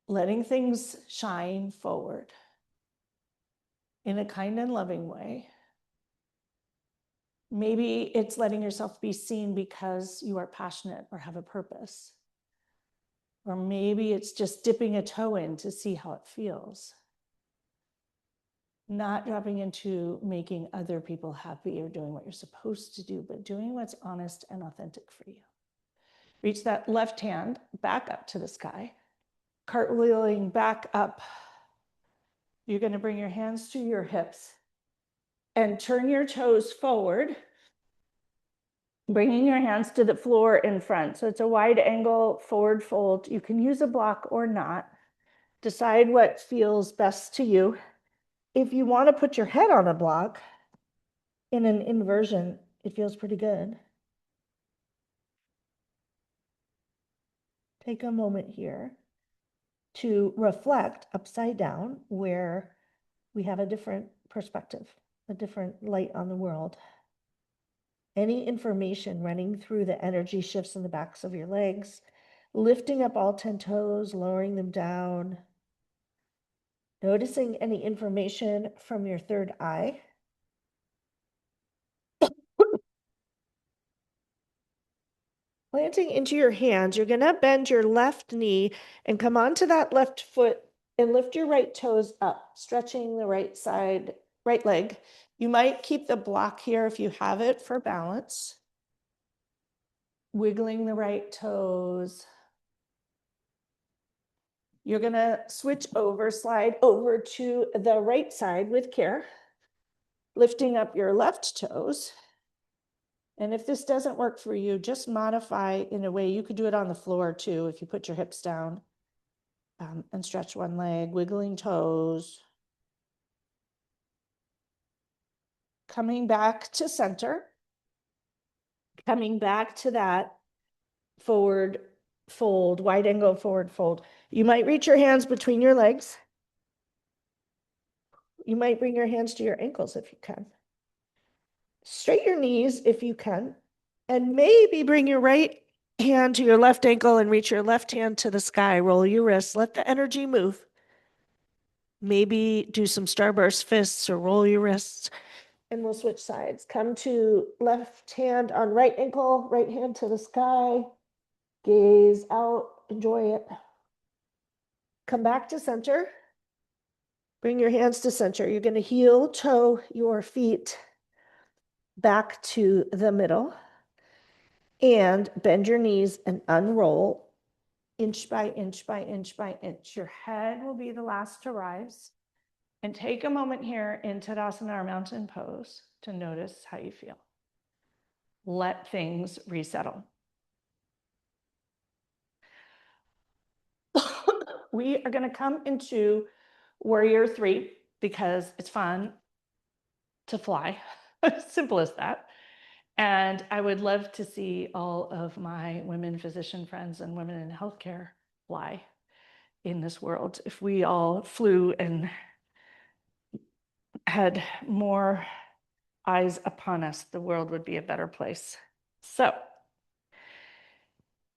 letting things shine forward in a kind and loving way. Maybe it's letting yourself be seen because you are passionate or have a purpose. Or maybe it's just dipping a toe in to see how it feels. Not dropping into making other people happy or doing what you're supposed to do, but doing what's honest and authentic for you. Reach that left hand back up to the sky, cartwheeling back up. You're going to bring your hands to your hips and turn your toes forward, bringing your hands to the floor in front. So it's a wide angle forward fold. You can use a block or not. Decide what feels best to you. If you want to put your head on a block in an inversion, it feels pretty good. Take a moment here to reflect upside down where we have a different perspective, a different light on the world. Any information running through the energy shifts in the backs of your legs, lifting up all 10 toes, lowering them down. Noticing any information from your third eye. Planting into your hands, you're going to bend your left knee and come onto that left foot and lift your right toes up, stretching the right side, right leg. You might keep the block here if you have it for balance. Wiggling the right toes. You're going to switch over, slide over to the right side with care, lifting up your left toes. And if this doesn't work for you, just modify in a way. You could do it on the floor too if you put your hips down and stretch one leg, wiggling toes. Coming back to center. Coming back to that forward fold, wide angle forward fold. You might reach your hands between your legs. You might bring your hands to your ankles if you can. Straighten your knees if you can. And maybe bring your right hand to your left ankle and reach your left hand to the sky. Roll your wrists. Let the energy move. Maybe do some starburst fists or roll your wrists. And we'll switch sides. Come to left hand on right ankle, right hand to the sky. Gaze out. Enjoy it. Come back to center. Bring your hands to center. You're going to heel toe your feet back to the middle. And bend your knees and unroll inch by inch by inch by inch. Your head will be the last to rise. And take a moment here in Tadasana or mountain pose to notice how you feel. Let things resettle. We are going to come into Warrior 3 because it's fun to fly. Simple as that. And I would love to see all of my women physician friends and women in healthcare fly in this world. If we all flew and had more eyes upon us, the world would be a better place. So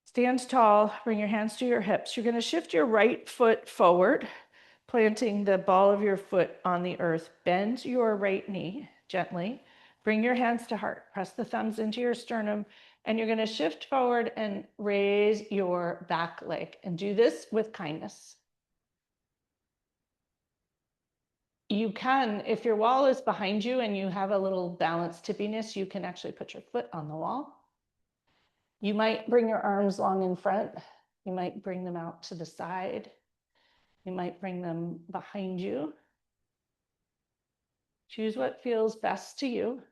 stand tall, bring your hands to your hips. You're going to shift your right foot forward, planting the ball of your foot on the earth. Bend your right knee gently. Bring your hands to heart. Press the thumbs into your sternum, and you're going to shift forward and raise your back leg. And do this with kindness. You can, if your wall is behind you and you have a little balance tippiness, you can actually put your foot on the wall. You might bring your arms long in front. You might bring them out to the side. You might bring them behind you. Choose what feels best to you.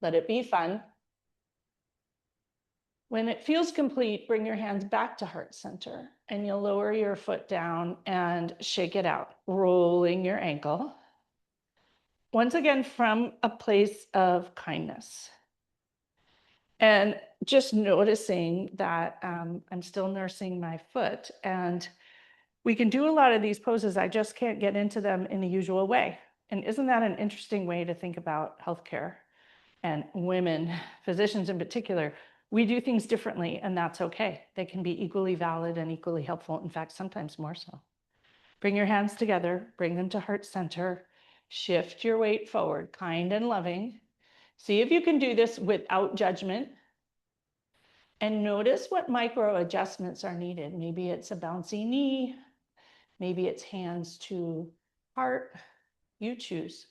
Let it be fun. When it feels complete, bring your hands back to heart center and you'll lower your foot down and shake it out, rolling your ankle. Once again, from a place of kindness. And just noticing that I'm still nursing my foot, and we can do a lot of these poses. I just can't get into them in the usual way. And isn't that an interesting way to think about healthcare and women, physicians in particular? We do things differently, and that's okay. They can be equally valid and equally helpful. In fact, sometimes more so. Bring your hands together, bring them to heart center, shift your weight forward, kind and loving. See if you can do this without judgment. And notice what micro adjustments are needed. Maybe it's a bouncy knee, maybe it's hands to heart. You choose.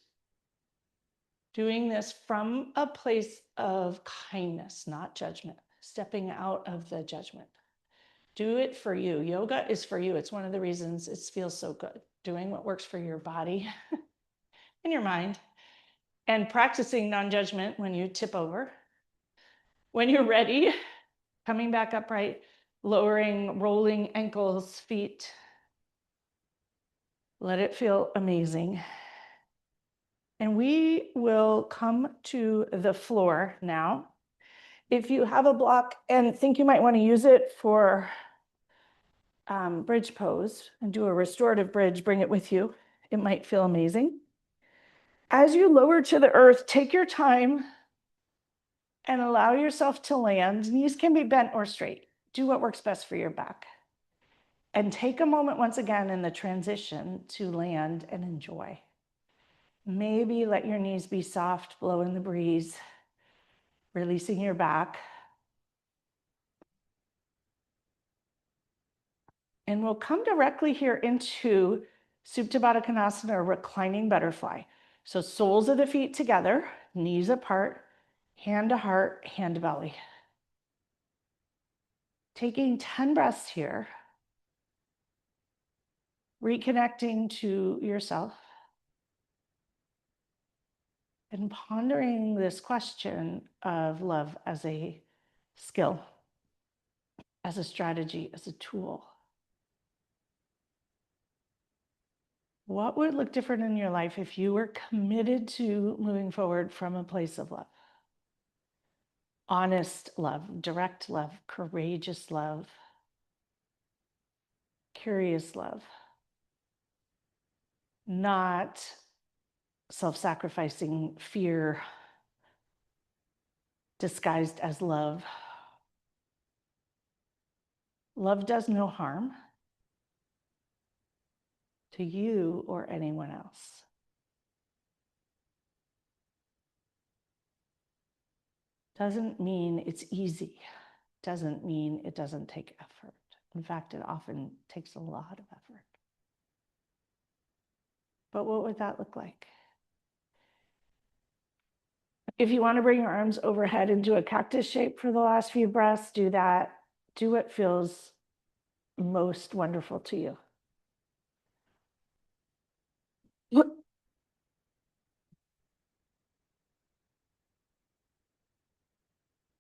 Doing this from a place of kindness, not judgment, stepping out of the judgment. Do it for you. Yoga is for you. It's one of the reasons it feels so good. Doing what works for your body and your mind, and practicing non-judgment when you tip over. When you're ready, coming back upright, lowering, rolling ankles, feet. Let it feel amazing. And we will come to the floor now. If you have a block and think you might want to use it for bridge pose and do a restorative bridge, bring it with you. It might feel amazing. As you lower to the earth, take your time and allow yourself to land. Knees can be bent or straight. Do what works best for your back. And take a moment once again in the transition to land and enjoy. Maybe let your knees be soft, blow in the breeze, releasing your back. And we'll come directly here into Supta Baddha Konasana, or reclining butterfly. So soles of the feet together, knees apart, hand to heart, hand to belly. Taking 10 breaths here, reconnecting to yourself, and pondering this question of love as a skill, as a strategy, as a tool. What would look different in your life if you were committed to moving forward from a place of love? Honest love, direct love, courageous love, curious love, not self-sacrificing fear disguised as love. Love does no harm to you or anyone else. Doesn't mean it's easy. Doesn't mean it doesn't take effort. In fact, it often takes a lot of effort. But what would that look like? If you want to bring your arms overhead into a cactus shape for the last few breaths, do that. Do what feels most wonderful to you.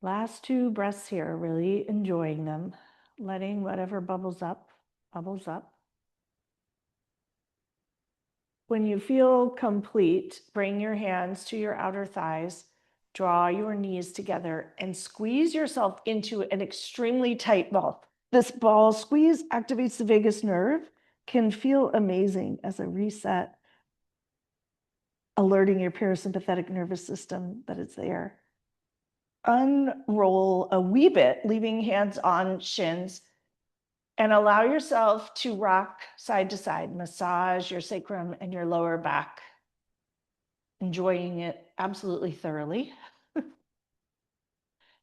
Last 2 breaths here, really enjoying them, letting whatever bubbles up, bubbles up. When you feel complete, bring your hands to your outer thighs, draw your knees together, and squeeze yourself into an extremely tight ball. This ball squeeze activates the vagus nerve, can feel amazing as a reset, alerting your parasympathetic nervous system that it's there. Unroll a wee bit, leaving hands on shins, and allow yourself to rock side to side, massage your sacrum and your lower back, enjoying it absolutely thoroughly.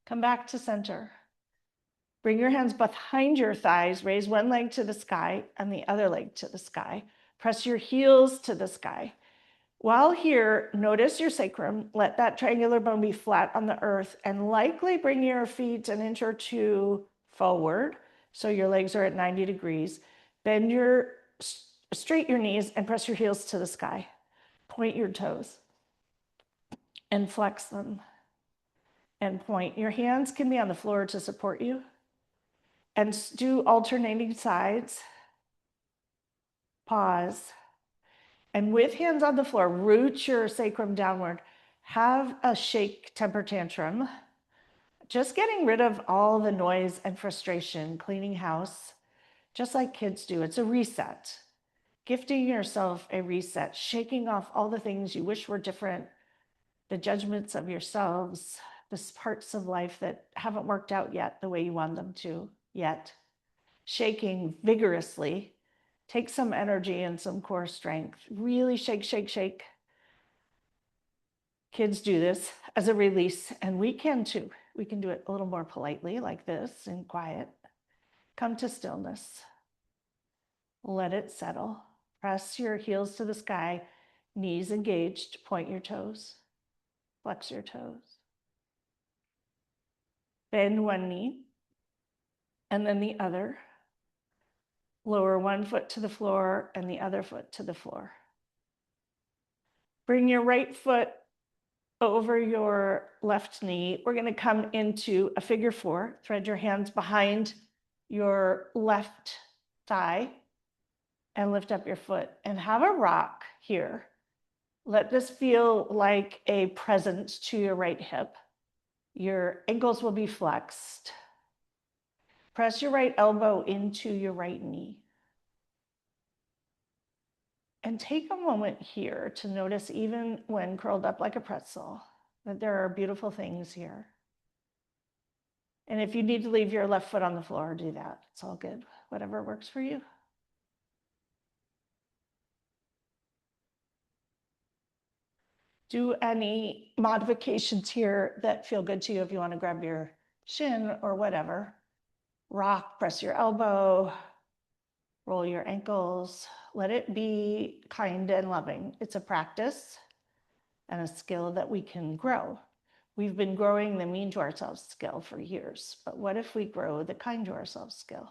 Come back to center. Bring your hands behind your thighs, raise one leg to the sky and the other leg to the sky. Press your heels to the sky. While here, notice your sacrum. Let that triangular bone be flat on the earth, and likely bring your feet an inch or 2 forward so your legs are at 90 degrees. Straight your knees and press your heels to the sky. Point your toes and flex them and point. Your hands can be on the floor to support you, and do alternating sides. Pause. And with hands on the floor, root your sacrum downward. Have a shake temper tantrum. Just getting rid of all the noise and frustration, cleaning house, just like kids do. It's a reset. Gifting yourself a reset, shaking off all the things you wish were different, the judgments of yourselves, the parts of life that haven't worked out yet the way you want them to yet. Shaking vigorously. Take some energy and some core strength. Really shake, shake, shake. Kids do this as a release, and we can too. We can do it a little more politely, like this, and quiet. Come to stillness. Let it settle. Press your heels to the sky, knees engaged. Point your toes. Flex your toes. Bend one knee, and then the other. Lower one foot to the floor and the other foot to the floor. Bring your right foot over your left knee. We're going to come into a figure four. Thread your hands behind your left thigh and lift up your foot and have a rock here. Let this feel like a present to your right hip. Your ankles will be flexed. Press your right elbow into your right knee. And take a moment here to notice, even when curled up like a pretzel, that there are beautiful things here. And if you need to leave your left foot on the floor, do that. It's all good. Whatever works for you. Do any modifications here that feel good to you. If you want to grab your shin or whatever. Rock, press your elbow, roll your ankles. Let it be kind and loving. It's a practice and a skill that we can grow. We've been growing the mean to ourselves skill for years, but what if we grow the kind to ourselves skill?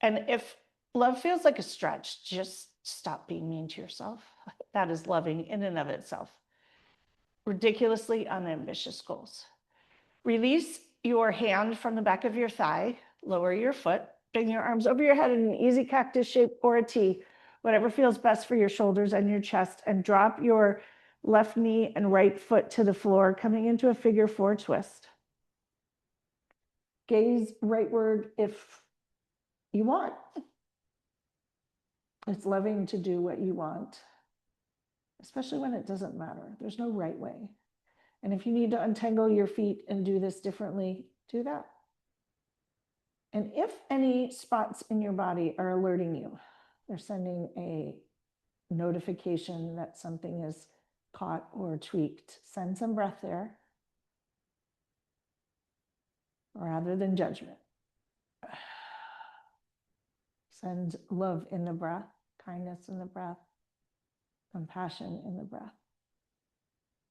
And if love feels like a stretch, just stop being mean to yourself. That is loving in and of itself. Ridiculously unambitious goals. Release your hand from the back of your thigh, lower your foot, bring your arms over your head in an easy cactus shape or a T, whatever feels best for your shoulders and your chest, and drop your left knee and right foot to the floor, coming into a figure four twist. Gaze rightward if you want. It's loving to do what you want, especially when it doesn't matter. There's no right way. And if you need to untangle your feet and do this differently, do that. And if any spots in your body are alerting you, they're sending a notification that something is caught or tweaked, send some breath there rather than judgment. Send love in the breath, kindness in the breath, compassion in the breath.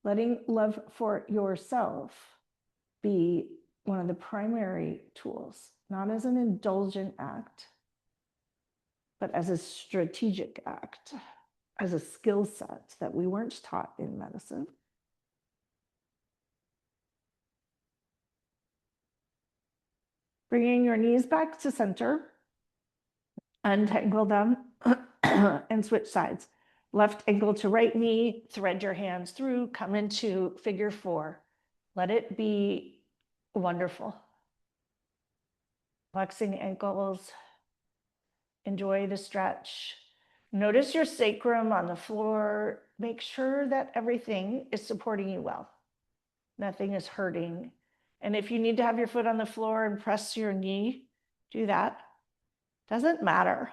Letting love for yourself be one of the primary tools, not as an indulgent act, but as a strategic act, as a skill set that we weren't taught in medicine. Bringing your knees back to center, untangle them and switch sides. Left ankle to right knee, thread your hands through, come into figure four. Let it be wonderful. Flexing ankles, enjoy the stretch. Notice your sacrum on the floor. Make sure that everything is supporting you well. Nothing is hurting. And if you need to have your foot on the floor and press your knee, do that. Doesn't matter.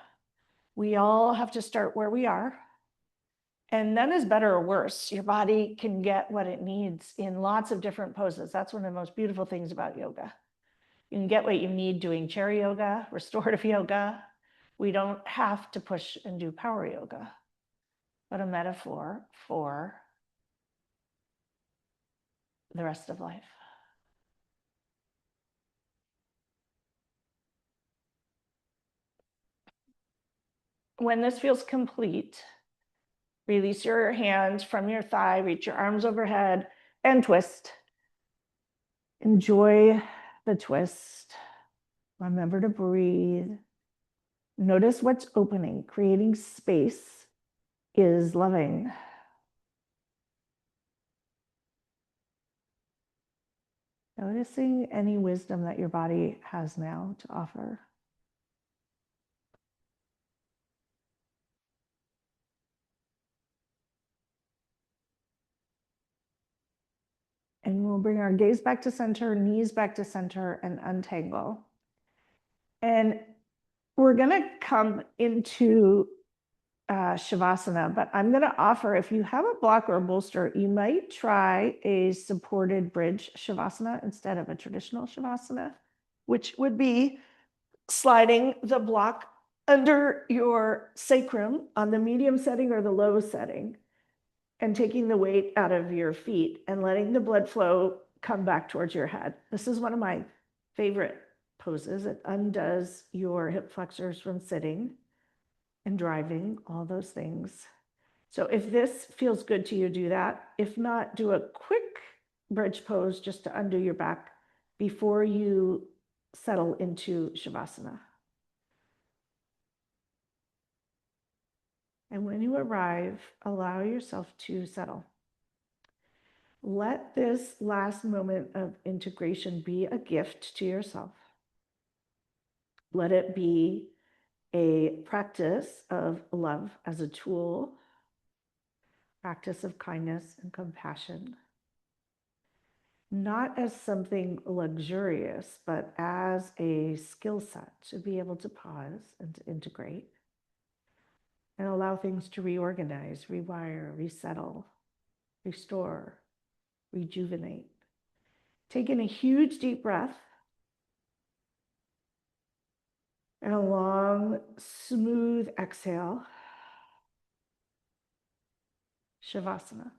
We all have to start where we are. And none is better or worse. Your body can get what it needs in lots of different poses. That's one of the most beautiful things about yoga. You can get what you need doing chair yoga, restorative yoga. We don't have to push and do power yoga, but a metaphor for the rest of life. When this feels complete, release your hands from your thigh, reach your arms overhead, and twist. Enjoy the twist. Remember to breathe. Notice what's opening. Creating space is loving. Noticing any wisdom that your body has now to offer. And we'll bring our gaze back to center, knees back to center, and untangle. And we're going to come into Shavasana, but I'm going to offer, if you have a block or a bolster, you might try a supported bridge Shavasana instead of a traditional Shavasana, which would be sliding the block under your sacrum on the medium setting or the low setting, and taking the weight out of your feet and letting the blood flow come back towards your head. This is one of my favorite poses. It undoes your hip flexors from sitting and driving, all those things. So if this feels good to you, do that. If not, do a quick bridge pose just to undo your back before you settle into Shavasana. And when you arrive, allow yourself to settle. Let this last moment of integration be a gift to yourself. Let it be a practice of love as a tool, practice of kindness and compassion, not as something luxurious, but as a skill set to be able to pause and to integrate and allow things to reorganize, rewire, resettle, restore, rejuvenate. Take in a huge deep breath and a long, smooth exhale. Shavasana.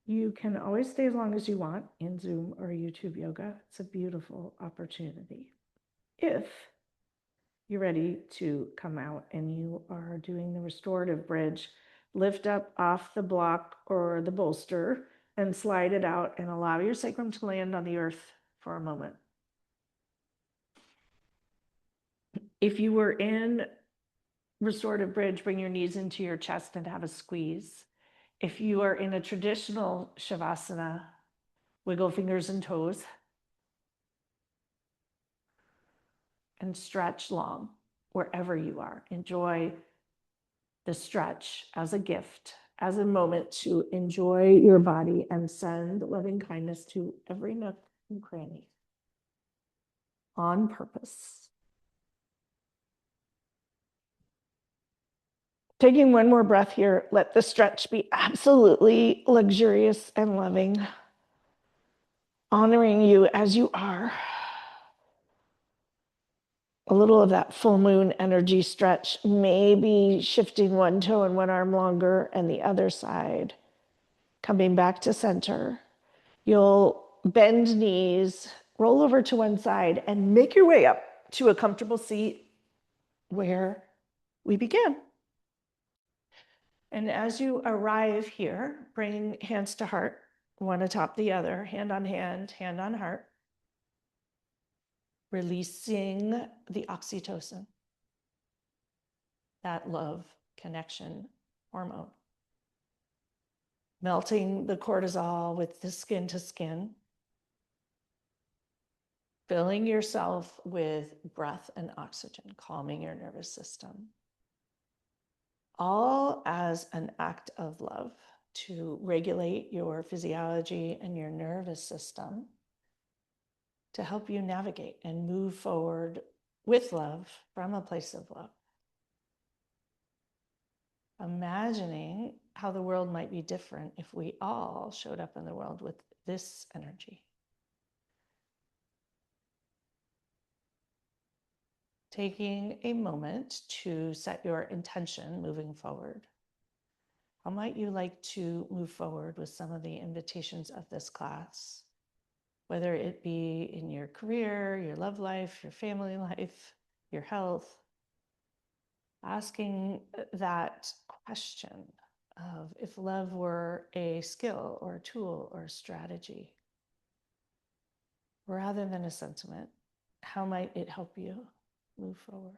You can always stay as long as you want in Zoom or YouTube yoga. It's a beautiful opportunity. If you're ready to come out and you are doing the restorative bridge, lift up off the block or the bolster and slide it out and allow your sacrum to land on the earth for a moment. If you were in restorative bridge, bring your knees into your chest and have a squeeze. If you are in a traditional Shavasana, wiggle fingers and toes and stretch long wherever you are. Enjoy the stretch as a gift, as a moment to enjoy your body and send loving kindness to every nook and cranny on purpose. Taking one more breath here, let the stretch be absolutely luxurious and loving, honoring you as you are. A little of that full moon energy stretch, maybe shifting one toe and one arm longer and the other side, coming back to center. You'll bend knees, roll over to one side, and make your way up to a comfortable seat where we begin. And as you arrive here, bring hands to heart, one atop the other, hand on heart, releasing the oxytocin, that love connection hormone. Melting the cortisol with the skin to skin, filling yourself with breath and oxygen, calming your nervous system. All as an act of love to regulate your physiology and your nervous system to help you navigate and move forward with love from a place of love. Imagining how the world might be different if we all showed up in the world with this energy. Taking a moment to set your intention moving forward. How might you like to move forward with some of the invitations of this class? Whether it be in your career, your love life, your family life, your health. Asking that question of if love were a skill or a tool or a strategy, rather than a sentiment, how might it help you move forward?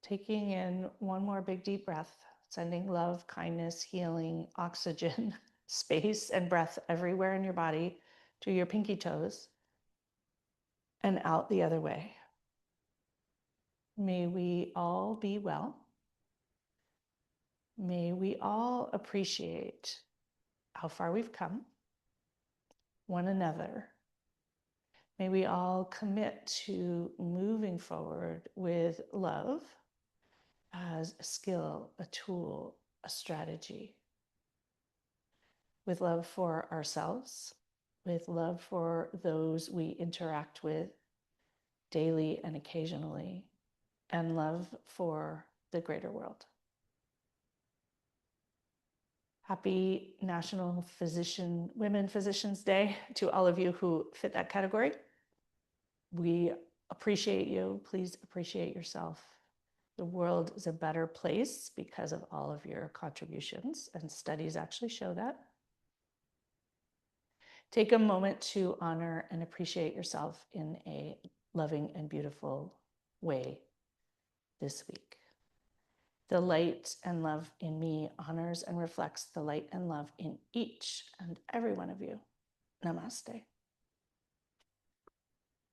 Taking in one more big deep breath, sending love, kindness, healing, oxygen, space, and breath everywhere in your body to your pinky toes and out the other way. May we all be well. May we all appreciate how far we've come, one another. May we all commit to moving forward with love as a skill, a tool, a strategy, with love for ourselves, with love for those we interact with daily and occasionally, and love for the greater world. Happy National Women Physicians Day to all of you who fit that category. We appreciate you. Please appreciate yourself. The world is a better place because of all of your contributions, and studies actually show that. Take a moment to honor and appreciate yourself in a loving and beautiful way this week. The light and love in me honors and reflects the light and love in each and every one of you. Namaste.